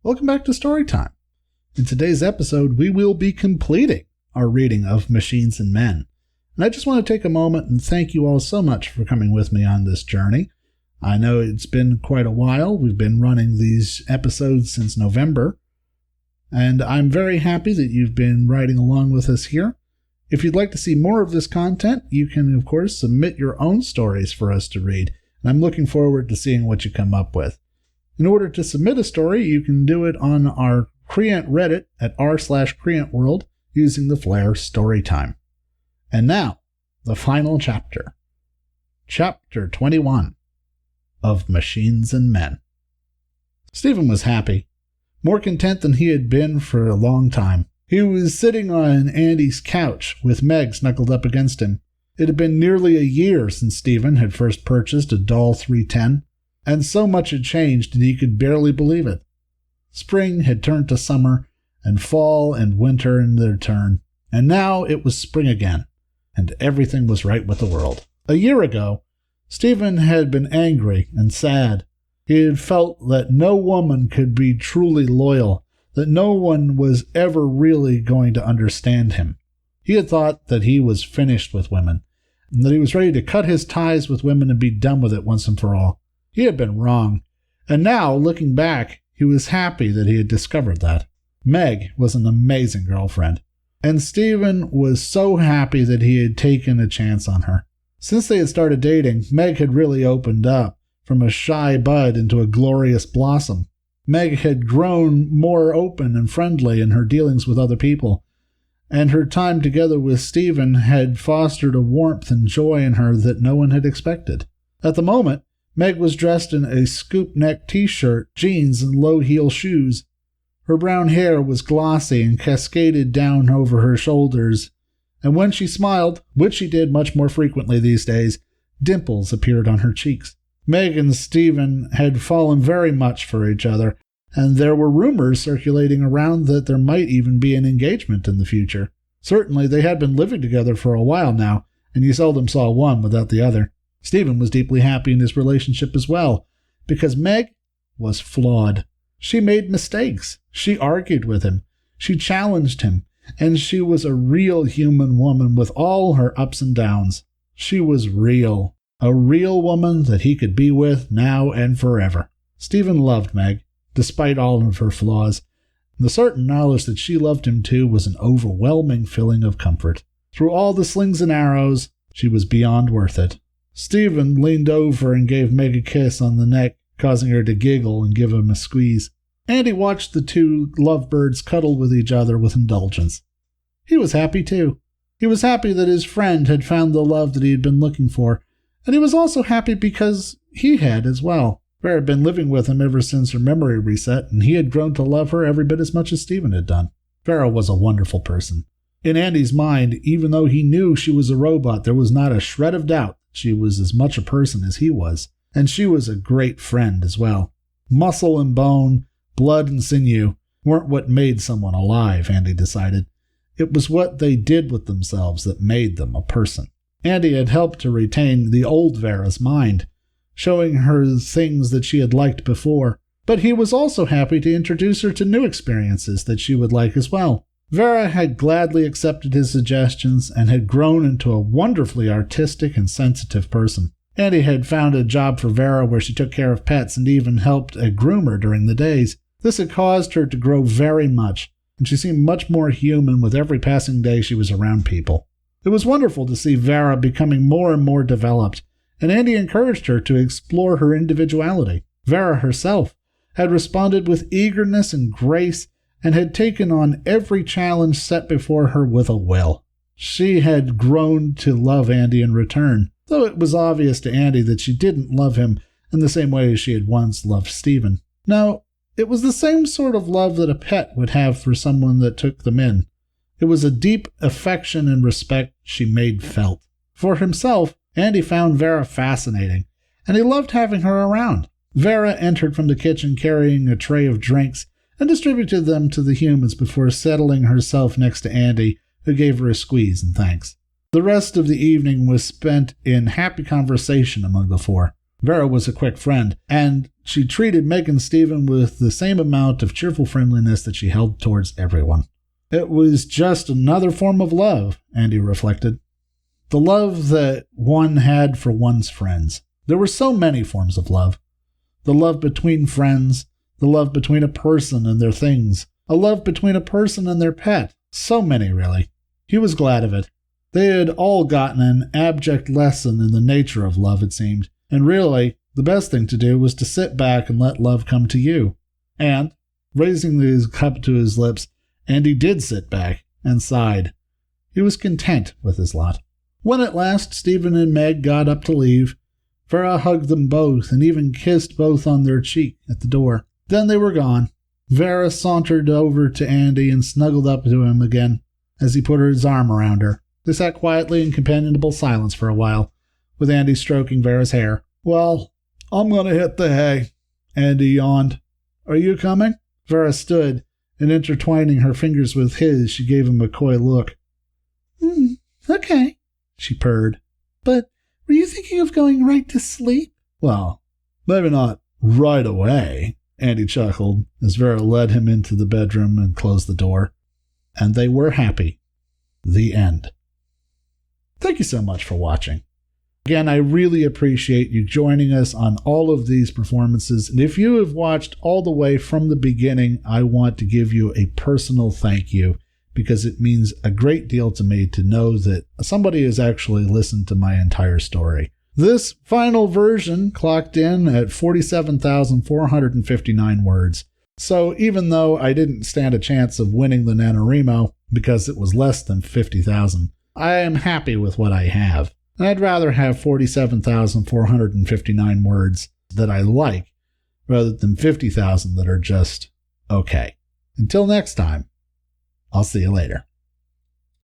Welcome back to Storytime. In today's episode, we will be completing our reading of Machines and Men. And I just want to take a moment and thank you all so much for coming with me on this journey. I know it's been quite a while. We've been running these episodes since November. And I'm very happy that you've been riding along with us here. If you'd like to see more of this content, you can, of course, submit your own stories for us to read. And I'm looking forward to seeing what you come up with. In order to submit a story, you can do it on our Creant Reddit at r/CreantWorld using the flare StoryTime. And now, the final chapter. Chapter 21 of Machines and Men. Stephen was happy, more content than he had been for a long time. He was sitting on Andy's couch with Meg snuggled up against him. It had been nearly a year since Stephen had first purchased a Doll 310, and so much had changed that he could barely believe it. Spring had turned to summer, and fall and winter in their turn, and now it was spring again, and everything was right with the world. A year ago, Stephen had been angry and sad. He had felt that no woman could be truly loyal, that no one was ever really going to understand him. He had thought that he was finished with women, and that he was ready to cut his ties with women and be done with it once and for all. He had been wrong, and now, looking back, he was happy that he had discovered that. Meg was an amazing girlfriend, and Stephen was so happy that he had taken a chance on her. Since they had started dating, Meg had really opened up, from a shy bud into a glorious blossom. Meg had grown more open and friendly in her dealings with other people, and her time together with Stephen had fostered a warmth and joy in her that no one had expected. At the moment, Meg was dressed in a scoop-neck t-shirt, jeans, and low-heel shoes. Her brown hair was glossy and cascaded down over her shoulders, and when she smiled, which she did much more frequently these days, dimples appeared on her cheeks. Meg and Stephen had fallen very much for each other, and there were rumors circulating around that there might even be an engagement in the future. Certainly they had been living together for a while now, and you seldom saw one without the other. Stephen was deeply happy in his relationship as well, because Meg was flawed. She made mistakes. She argued with him. She challenged him, and she was a real human woman with all her ups and downs. She was real, a real woman that he could be with now and forever. Stephen loved Meg, despite all of her flaws. The certain knowledge that she loved him too was an overwhelming feeling of comfort. Through all the slings and arrows, she was beyond worth it. Stephen leaned over and gave Meg a kiss on the neck, causing her to giggle and give him a squeeze. Andy watched the two lovebirds cuddle with each other with indulgence. He was happy too. He was happy that his friend had found the love that he had been looking for, and he was also happy because he had as well. Vera had been living with him ever since her memory reset, and he had grown to love her every bit as much as Stephen had done. Vera was a wonderful person. In Andy's mind, even though he knew she was a robot, there was not a shred of doubt she was as much a person as he was, and she was a great friend as well. Muscle and bone, blood and sinew weren't what made someone alive, Andy decided. It was what they did with themselves that made them a person. Andy had helped to retain the old Vera's mind, showing her things that she had liked before, but he was also happy to introduce her to new experiences that she would like as well. Vera had gladly accepted his suggestions and had grown into a wonderfully artistic and sensitive person. Andy had found a job for Vera where she took care of pets and even helped a groomer during the days. This had caused her to grow very much, and she seemed much more human with every passing day she was around people. It was wonderful to see Vera becoming more and more developed, and Andy encouraged her to explore her individuality. Vera herself had responded with eagerness and grace and had taken on every challenge set before her with a will. She had grown to love Andy in return, though it was obvious to Andy that she didn't love him in the same way as she had once loved Stephen. No, it was the same sort of love that a pet would have for someone that took them in. It was a deep affection and respect she made felt. For himself, Andy found Vera fascinating, and he loved having her around. Vera entered from the kitchen carrying a tray of drinks and distributed them to the humans before settling herself next to Andy, who gave her a squeeze in thanks. The rest of the evening was spent in happy conversation among the four. Vera was a quick friend, and she treated Meg and Stephen with the same amount of cheerful friendliness that she held towards everyone. It was just another form of love, Andy reflected. The love that one had for one's friends. There were so many forms of love. The love between friends, the love between a person and their things, a love between a person and their pet. So many, really. He was glad of it. They had all gotten an abject lesson in the nature of love, it seemed, and really, the best thing to do was to sit back and let love come to you. And, raising his cup to his lips, Andy did sit back and sighed. He was content with his lot. When at last Stephen and Meg got up to leave, Vera hugged them both and even kissed both on their cheek at the door. Then they were gone. Vera sauntered over to Andy and snuggled up to him again as he put his arm around her. They sat quietly in companionable silence for a while, with Andy stroking Vera's hair. "Well, I'm going to hit the hay," Andy yawned. "Are you coming?" Vera stood, and intertwining her fingers with his, she gave him a coy look. Okay, she purred. "But were you thinking of going right to sleep?" "Well, maybe not right away," Andy chuckled as Vera led him into the bedroom and closed the door. And they were happy. The end. Thank you so much for watching. Again, I really appreciate you joining us on all of these performances. And if you have watched all the way from the beginning, I want to give you a personal thank you, because it means a great deal to me to know that somebody has actually listened to my entire story. This final version clocked in at 47,459 words. So even though I didn't stand a chance of winning the Nanowrimo because it was less than 50,000, I am happy with what I have. And I'd rather have 47,459 words that I like rather than 50,000 that are just okay. Until next time, I'll see you later.